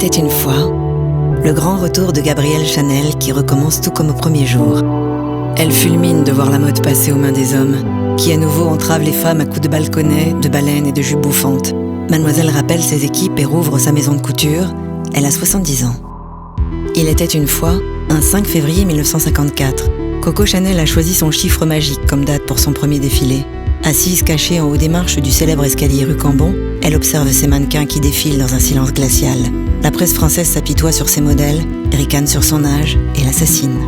était une fois, le grand retour de Gabrielle Chanel qui recommence tout comme au premier jour. Elle fulmine de voir la mode passer aux mains des hommes, qui à nouveau entravent les femmes à coups de balconnets, de baleines et de jupes bouffantes. Mademoiselle rappelle ses équipes et rouvre sa maison de couture. Elle a 70 ans. Il était une fois, un 5 février 1954. Coco Chanel a choisi son chiffre magique comme date pour son premier défilé. Assise cachée en haut des marches du célèbre escalier rue Cambon, elle observe ces mannequins qui défilent dans un silence glacial. La presse française s'apitoie sur ses modèles, ricane sur son âge et l'assassine.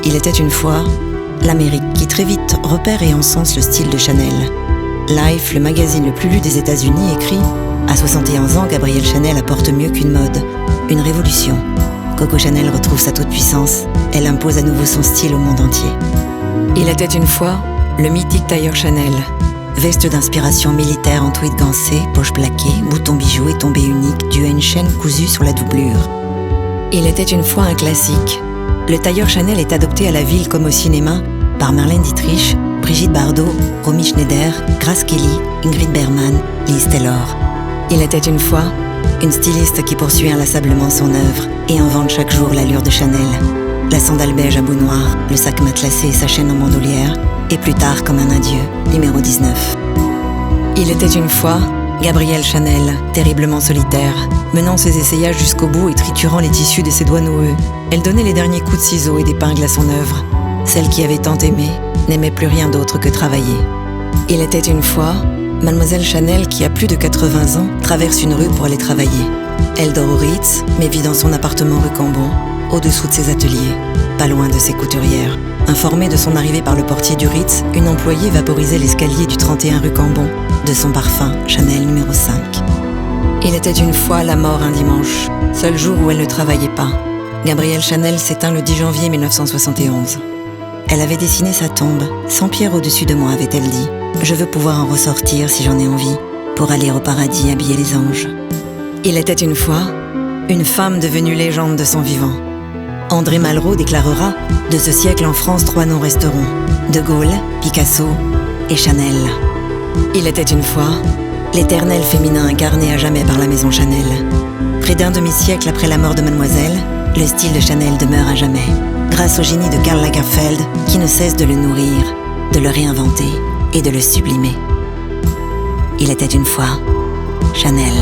Il était une fois l'Amérique qui très vite repère et encense le style de Chanel. Life, le magazine le plus lu des États-Unis, écrit « À 61 ans, Gabrielle Chanel apporte mieux qu'une mode, une révolution. Coco Chanel retrouve sa toute-puissance, elle impose à nouveau son style au monde entier. » Il était une fois le mythique tailleur Chanel. Veste d'inspiration militaire en tweed gancé, poche plaquée, bouton bijoux et tombée unique due à une chaîne cousue sur la doublure. Il était une fois un classique. Le tailleur Chanel est adopté à la ville comme au cinéma par Marlène Dietrich, Brigitte Bardot, Romy Schneider, Grace Kelly, Ingrid Bergman, Liz Taylor. Il était une fois une styliste qui poursuit inlassablement son œuvre et invente chaque jour l'allure de Chanel. La sandale beige à bout noir, le sac matelassé et sa chaîne en bandoulière, et plus tard comme un adieu, numéro 19. Il était une fois Gabrielle Chanel, terriblement solitaire, menant ses essayages jusqu'au bout et triturant les tissus de ses doigts noueux. Elle donnait les derniers coups de ciseaux et d'épingle à son œuvre. Celle qui avait tant aimé n'aimait plus rien d'autre que travailler. Il était une fois Mademoiselle Chanel qui, a plus de 80 ans, traverse une rue pour aller travailler. Elle dort au Ritz, mais vit dans son appartement rue Cambon, au-dessous de ses ateliers, pas loin de ses couturières. Informée de son arrivée par le portier du Ritz, une employée vaporisait l'escalier du 31 rue Cambon, de son parfum Chanel numéro 5. Il était une fois la mort un dimanche, seul jour où elle ne travaillait pas. Gabrielle Chanel s'éteint le 10 janvier 1971. Elle avait dessiné sa tombe, 100 pierres au-dessus de moi, avait-elle dit. Je veux pouvoir en ressortir si j'en ai envie, pour aller au paradis habiller les anges. Il était une fois une femme devenue légende de son vivant. André Malraux déclarera « De ce siècle en France, 3 noms resteront. De Gaulle, Picasso et Chanel. » Il était une fois l'éternel féminin incarné à jamais par la maison Chanel. Près d'un demi-siècle après la mort de Mademoiselle, le style de Chanel demeure à jamais, grâce au génie de Karl Lagerfeld qui ne cesse de le nourrir, de le réinventer et de le sublimer. Il était une fois Chanel.